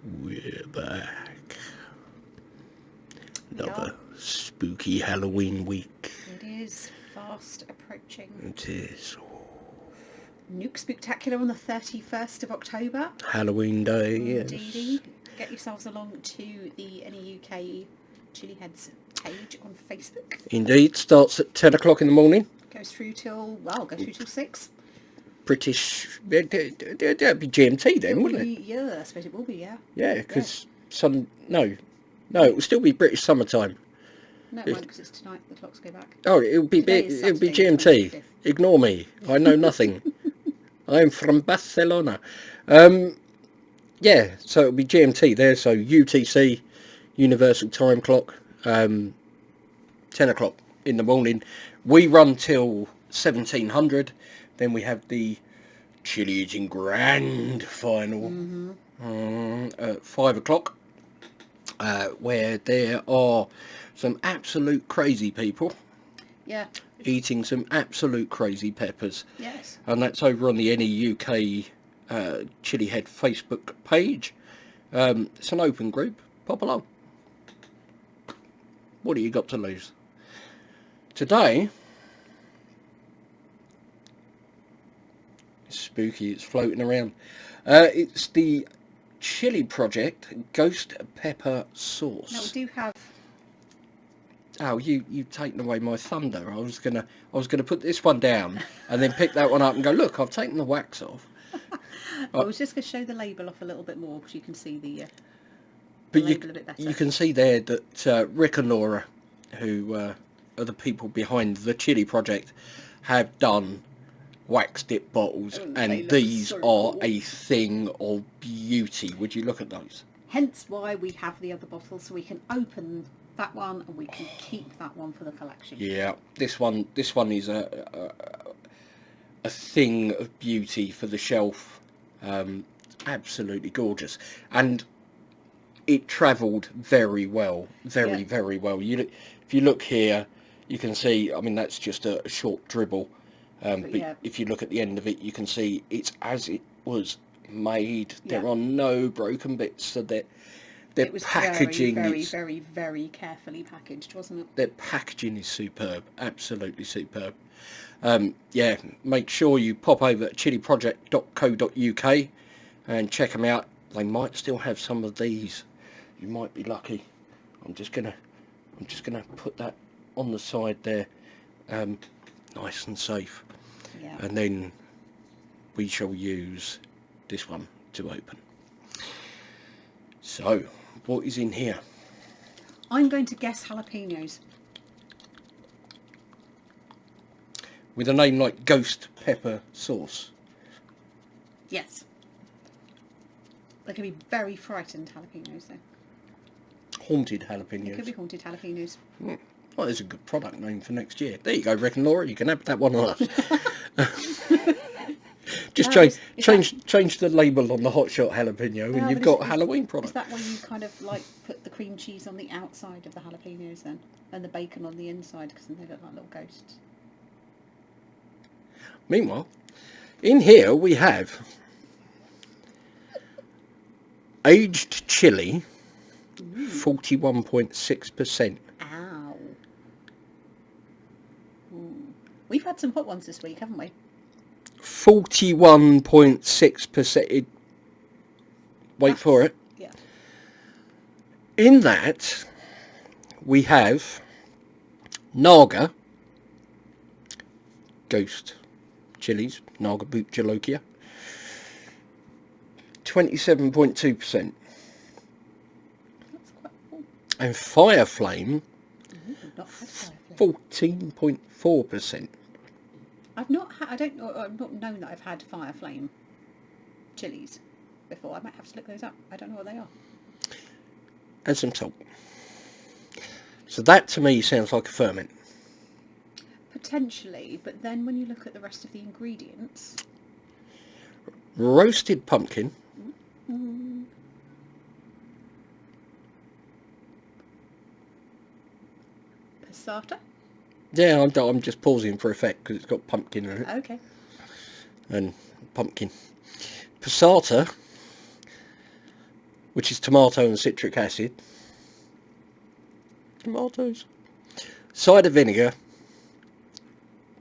We're back. We Another are. spooky Halloween week. It is fast approaching. It is Nuke Spooktacular on the 31st of October. Halloween Day, yes. Indeedy. Get yourselves along to the NEUK Chili Heads page on Facebook. Indeed, starts at 10 o'clock in the morning. Goes through till 6. British, that'd be GMT then, It'll wouldn't be, it? yeah, I suppose it will be, yeah. Yeah, because no, it will still be British summertime. No, it won't, because it's tonight. The clocks go back. Oh, it'll be Today is Saturday, the GMT. 25th. Ignore me. I know nothing. I'm from Barcelona. Yeah, so it'll be GMT there. So UTC, Universal Time Clock, 10 o'clock in the morning. We run till 1700. Then we have the Chili Eating Grand Final at 5 o'clock, where there are some absolute crazy people Yeah, eating some absolute crazy peppers. yes. And that's over on the NEUK Chili Head Facebook page. It's an open group. Pop along. What do you got to lose? Today, it's spooky, it's floating around. It's the Chilli Project Ghost Pepper Sauce. Now, we do have... Oh, you've taken away my thunder. I was gonna put this one down and then pick that one up and go, look, I've taken the wax off. I was just going to show the label off a little bit more, because you can see the But label a bit better. you can see there that Rick and Laura, who are the people behind the Chilli Project, have done wax dip bottles, They and look these so are cool. a thing of beauty. Would you look at those? Hence why we have the other bottles, so we can open that one and we can keep that one for the collection. Yeah, this one is a thing of beauty for the shelf. Absolutely gorgeous, and it travelled very well, Yeah. very well. If you look here, you can see. I mean, that's just a short dribble. But yeah. if you look at the end of it, you can see it's as it was made. Yeah. There are no broken bits. So their It was packaging very, is very, very carefully packaged, wasn't it? their packaging is superb, absolutely superb. Yeah, make sure you pop over to chilliproject.co.uk and check them out. They might still have some of these. You might be lucky. I'm just gonna put that on the side there, nice and safe, Yeah. and then we shall use this one to open. So, what is in here? I'm going to guess jalapenos. With a name like Ghost Pepper Sauce. Yes. They can be very frightened jalapenos, though. Haunted They jalapenos. could be haunted jalapenos. Well, there's a good product name for next year. There you go, Rick and Laura. You can have that one on us. Just change the label on the hot shot jalapeno, and you've got a Halloween Is product. that where you kind of like put the cream cheese on the outside of the jalapenos then, and the bacon on the inside, because then they look like little ghosts? Meanwhile, in here we have aged chili, 41.6%. Ow. Ooh. We've had some hot ones this week, haven't we? 41.6%. Wait for it. Yeah. In that, we have Naga, Ghost Chilies, Naga Boot Jalokia, 27.2%. That's quite cool. And Fire Flame, Ooh, not had Firefly. 14.4%. I've not had. I've not known that I've had fire flame chilies before. I might have to look those up. I don't know what they are. And some salt. So that to me sounds like a ferment. Potentially, but then when you look at the rest of the ingredients, Roasted pumpkin, passata. yeah, I'm just pausing for effect because it's got pumpkin in it. Okay. And pumpkin. Passata, which is tomato and citric acid. Tomatoes. Cider vinegar.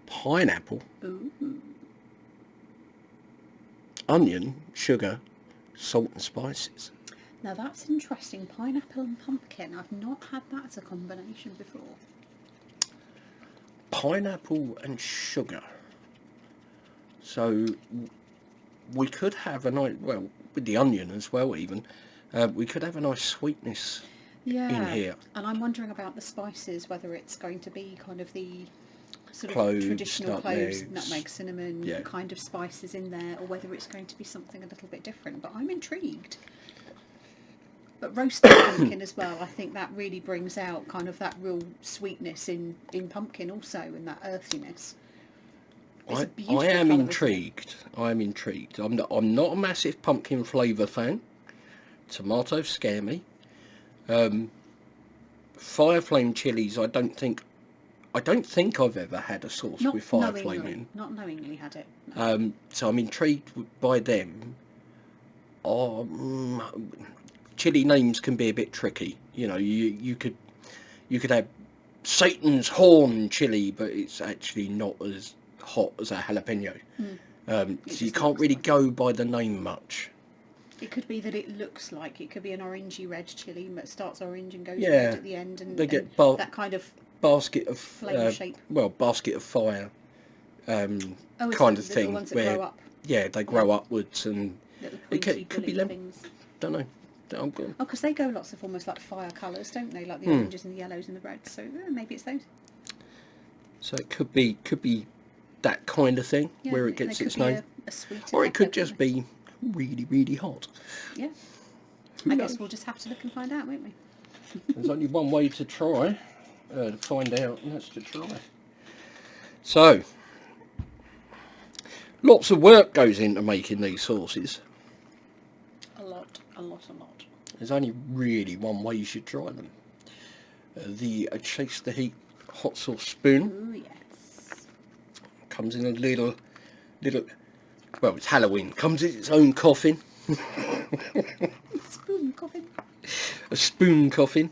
Pineapple. Ooh. Onion, sugar, salt and spices. Now that's interesting. Pineapple and pumpkin. I've not had that as a combination before. Pineapple and sugar. So we could have a nice, well, with the onion as well even, we could have a nice sweetness in here. And I'm wondering about the spices, whether it's going to be kind of the sort Cloves, of traditional cloves, nutmegs. nutmeg, cinnamon Yeah. kind of spices in there, or whether it's going to be something a little bit different. But I'm intrigued. But roasted pumpkin as well, I think that really brings out kind of that real sweetness in pumpkin also, and that earthiness. It's a beautiful I am colour, intrigued. I am intrigued. I'm not a massive pumpkin flavour fan. Tomatoes scare me. Fire flame chilies, I don't think I've ever had a sauce Not with fire knowingly, flame in. not knowingly had it. No. So I'm intrigued by them. Chili names can be a bit tricky. You know, you could have Satan's horn chili, but it's actually not as hot as a jalapeno. So you can't really go by the name much. It could be that it looks like it could be an orangey red chili that starts orange and goes Yeah, red at the end, and, they get and that kind of basket of flame shape. basket of fire It's kind the of little thing ones that where grow up. they grow upwards, and Little it pointy, could be bullet things. don't know. I'm good. Oh, because they go lots of almost like fire colours, don't they? Like the oranges and the yellows and the reds. So maybe it's those. So it could be that kind of thing Yeah, where it and gets could its be name, a sweet or it could pepper, just be really, really hot. Yeah. Who I knows? guess we'll just have to look and find out, won't we? There's only one way to try to find out, and that's to try. So, lots of work goes into making these sauces. A lot. There's only really one way you should try them. The Chase the Heat hot sauce spoon Ooh, yes. comes in a little, well, it's Halloween, comes in its own coffin. Spoon coffin. A spoon coffin,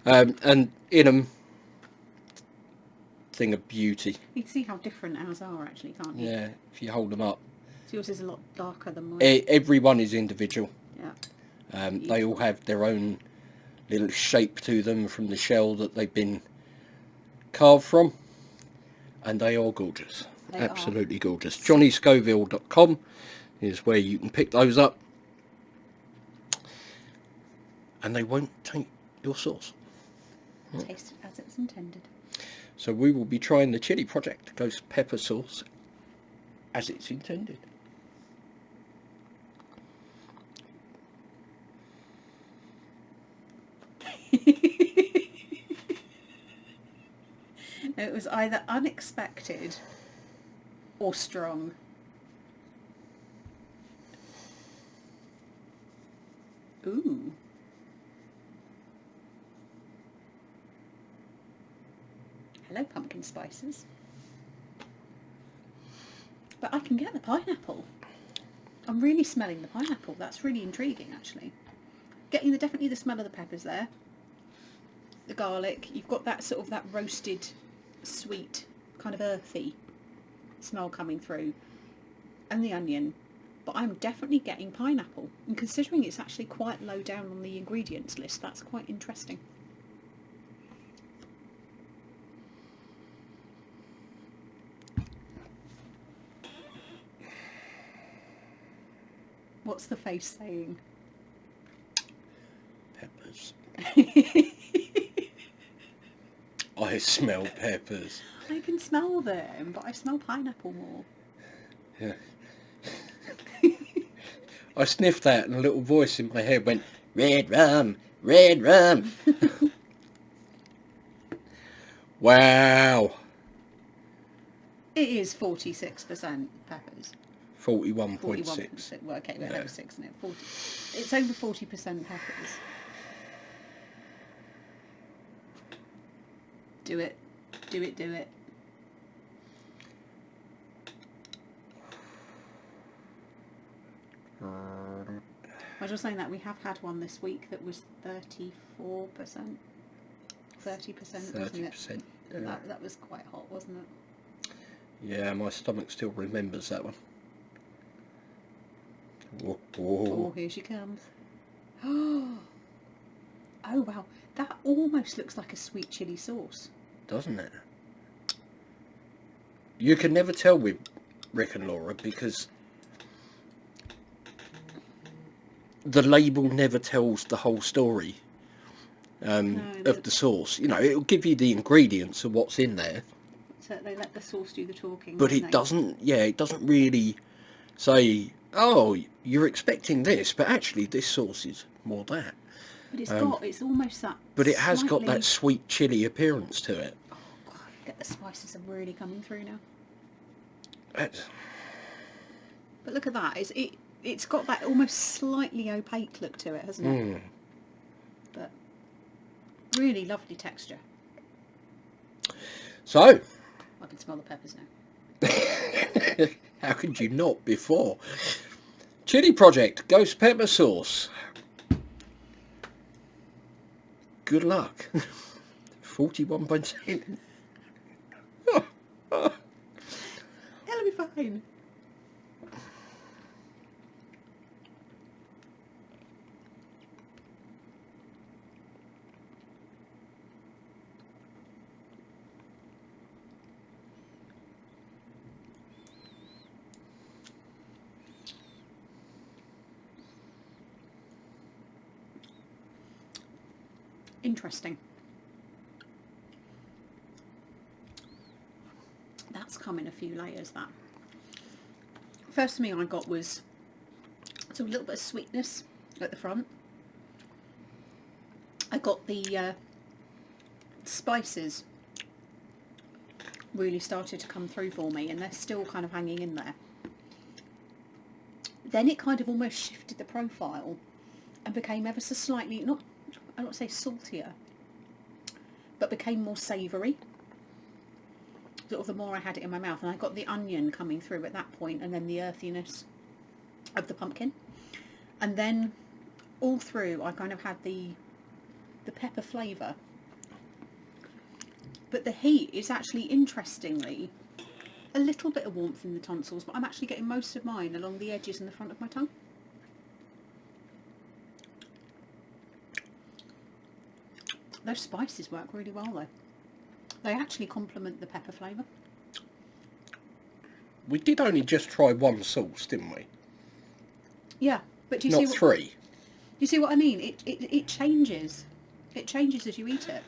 and in them, thing of beauty. You can see how different ours are, actually, can't you? Yeah, if you hold them up. So yours is a lot darker than mine. Every one is individual. Yeah. They all have their own little shape to them from the shell that they've been carved from, and they are gorgeous. They Absolutely gorgeous. JohnnyScoville.com is where you can pick those up, and they won't taint your sauce. Taste it as it's intended. So we will be trying the Chilli Project Ghost Pepper Sauce as it's intended. It was either unexpected or strong. Ooh. Hello, pumpkin spices. But I can get the pineapple. I'm really smelling the pineapple. That's really intriguing, actually. Getting definitely the smell of the peppers there. The garlic. You've got that sort of that roasted, sweet, kind of earthy smell coming through. And the onion. But I'm definitely getting pineapple. And considering it's actually quite low down on the ingredients list, that's quite interesting. What's the face saying? Peppers. I smell peppers. I can smell them, but I smell pineapple more. Yeah. I sniffed that and a little voice in my head went, red rum, red rum. Wow. It is 46% peppers. 41.6. Well, okay, well, Yeah. over 6, isn't it? 40. It's over 40% peppers. Do it. Do it, do it. I was just saying that we have had one this week that was 34%. 30%, wasn't it? 30%. Yeah. That was quite hot, wasn't it? Yeah, my stomach still remembers that one. Whoa, Oh, here she comes. Oh, wow. That almost looks like a sweet chilli sauce. Doesn't it? You can never tell with Rick and Laura because the label never tells the whole story of the sauce. You know, it'll give you the ingredients of what's in there. So they let the sauce do the talking. But it doesn't, it doesn't really say, oh, you're expecting this, but actually this sauce is more that. But it's almost that. But it has got that sweet chilli appearance to it. Oh, God, get the spices are really coming through now. But look at that. It's got that almost slightly opaque look to it, hasn't it? But really lovely texture. So, I can smell the peppers now. how could you not before? Chilli Project Ghost Pepper Sauce. Good luck. 41%. It'll be fine. Interesting. That's come in a few layers, that. First thing I got was a little bit of sweetness at the front. I got the spices really started to come through for me, and they're still kind of hanging in there. Then it kind of almost shifted the profile and became ever so slightly, I don't say saltier, but became more savoury. Sort of the more I had it in my mouth, and I got the onion coming through at that point, and then the earthiness of the pumpkin, and then all through I kind of had the pepper flavour. But the heat is actually, interestingly, a little bit of warmth in the tonsils, but I'm actually getting most of mine along the edges and the front of my tongue. Those spices work really well though. They actually complement the pepper flavour. We did only just try one sauce, didn't we? Yeah, but do you Not see three. Do you see what I mean? It changes. It changes as you eat it.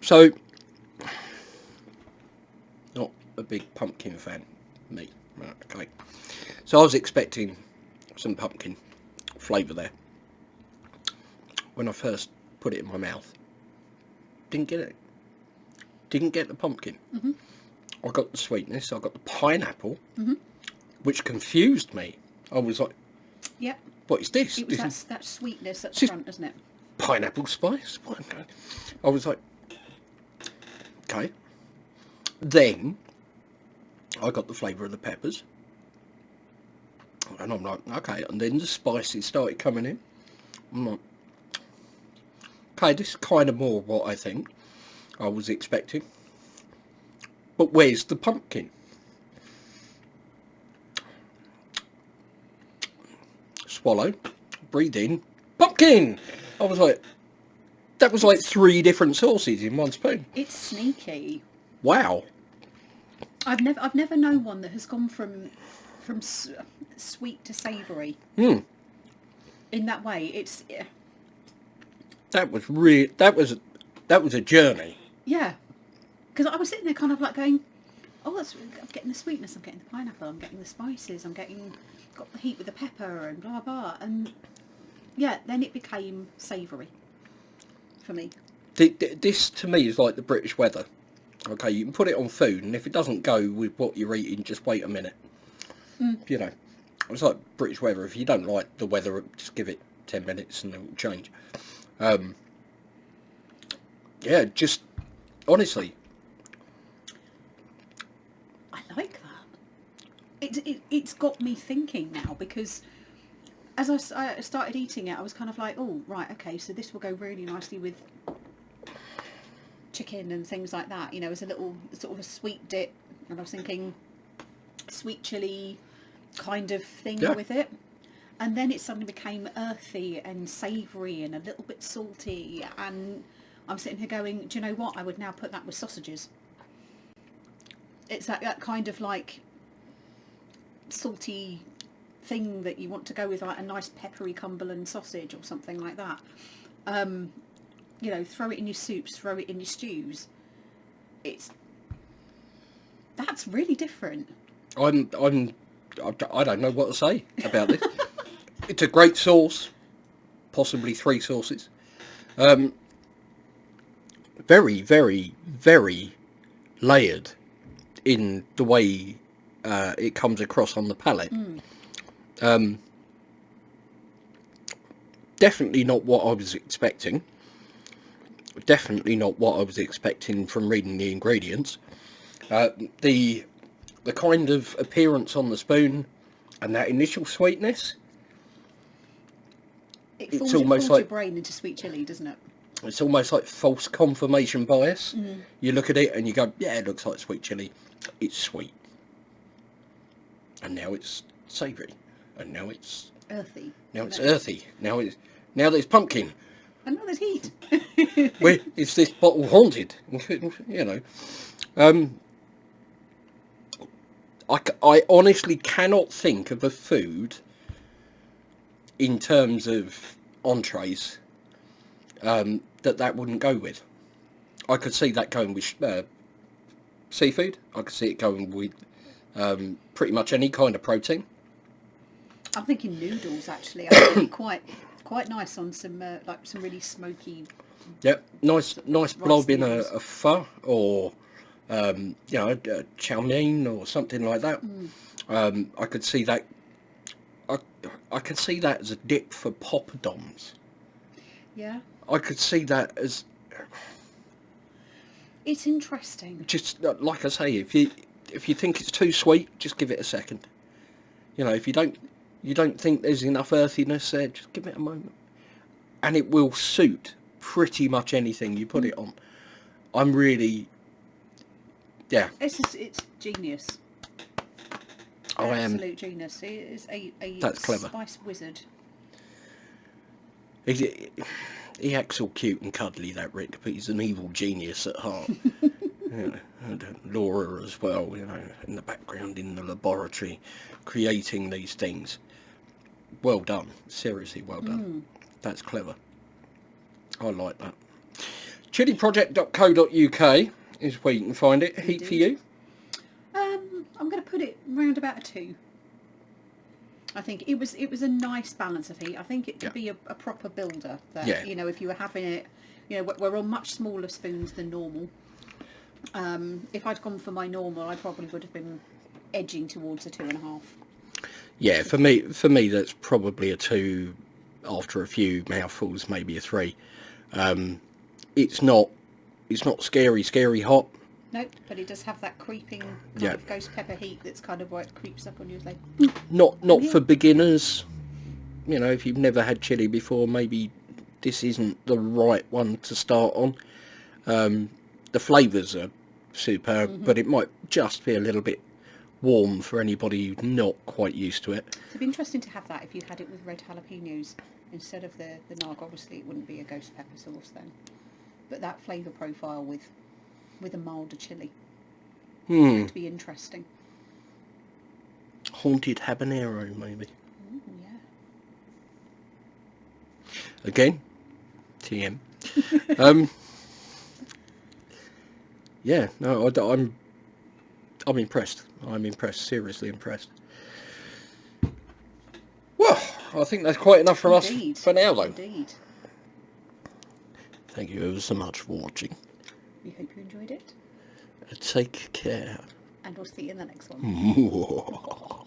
So, not a big pumpkin fan, me. Right, okay. So I was expecting some pumpkin flavour there. When I first put it in my mouth, didn't get it. Didn't get the pumpkin. Mm-hmm. I got the sweetness. I got the pineapple, Mm-hmm. which confused me. I was like, Yep. "What is this? It was This that sweetness at the just front, isn't it? pineapple spice." What? I was like, "Okay." Then I got the flavour of the peppers, and I'm like, "Okay." And then the spices started coming in. I'm like, "Okay, this is kind of more what I think I was expecting." But where's the pumpkin? Swallow, breathe in, pumpkin! I was like, that was like 3 different sauces in one spoon. It's sneaky. Wow. I've never known one that has gone from sweet to savoury. In that way. It's That was a journey. yeah. Because I was sitting there kind of like going, oh, I'm getting the sweetness, I'm getting the pineapple, I'm getting the spices, got the heat with the pepper and blah blah, and yeah, then it became savoury for me. This to me is like the British weather. Okay, you can put it on food, and if it doesn't go with what you're eating, just wait a minute. You know, it's like British weather. If you don't like the weather, just give it 10 minutes and it will change. Yeah, just honestly, I like that. It's got me thinking now, because I started eating it, I was kind of like, oh, right, okay, so this will go really nicely with chicken and things like that, as a little sort of a sweet dip. And I was thinking sweet chili kind of thing Yeah. with it. And then it suddenly became earthy and savoury and a little bit salty. And I'm sitting here going, do you know what? I would now put that with sausages. It's that kind of like salty thing that you want to go with, like a nice peppery Cumberland sausage or something like that. Throw it in your soups, throw it in your stews. That's really different. I don't know what to say about this. It's a great sauce, possibly 3 sauces. Very, very, very layered in the way it comes across on the palate. Definitely not what I was expecting. Definitely not what I was expecting from reading the ingredients. The kind of appearance on the spoon and that initial sweetness. It fools your brain into sweet chili, doesn't it? It's almost like false confirmation bias. You look at it and you go, yeah, it looks like sweet chili. It's sweet. And now it's savoury. And now it's earthy. Now it's earthy. Now there's pumpkin. And now there's heat. Where is this bottle haunted? I honestly cannot think of a food in terms of entrees that wouldn't go with. I could see that going with seafood. I could see it going with pretty much any kind of protein. I'm thinking noodles, actually. I think it'd be quite nice on some some really smoky. Yep, nice blob in a pho or a chow mein or something like that. I could see that. I could see that as a dip for poppadoms. Yeah. I could see that as. It's interesting. Just like I say, if you think it's too sweet, just give it a second. If you don't think there's enough earthiness there, just give it a moment, and it will suit pretty much anything you put it on. I'm really, yeah. It's genius. I am. Absolute genius. He is a That's clever. Spice wizard. He acts all cute and cuddly, that Rick, but he's an evil genius at heart. And Laura as well, in the background in the laboratory, creating these things. Well done. Seriously, well done. That's clever. I like that. chilliproject.co.uk is where you can find it. Heat for you? I'm going to put it round about a 2. I think it was a nice balance of heat. I think it could be a proper builder. That, if you were having it, we're on much smaller spoons than normal. If I'd gone for my normal, I probably would have been edging towards a 2.5. Yeah, for me, that's probably a 2. After a few mouthfuls, maybe a 3. It's not scary hot. Nope, but it does have that creeping kind of ghost pepper heat that's kind of where it creeps up on you. Like, not for beginners. If you've never had chili before, maybe this isn't the right one to start on. The flavours are superb, but it might just be a little bit warm for anybody who's not quite used to it. It'd be interesting to have that if you had it with red jalapenos instead of the nag. Obviously, it wouldn't be a ghost pepper sauce then, but that flavour profile with a milder chili would be interesting. Haunted habanero, maybe. Ooh, yeah. Again, TM. Yeah, no, I'm impressed. I'm impressed, seriously impressed. Well, I think that's quite enough from us for now, though. Indeed. Thank you ever so much for watching. We hope you enjoyed it. Take care. And we'll see you in the next one.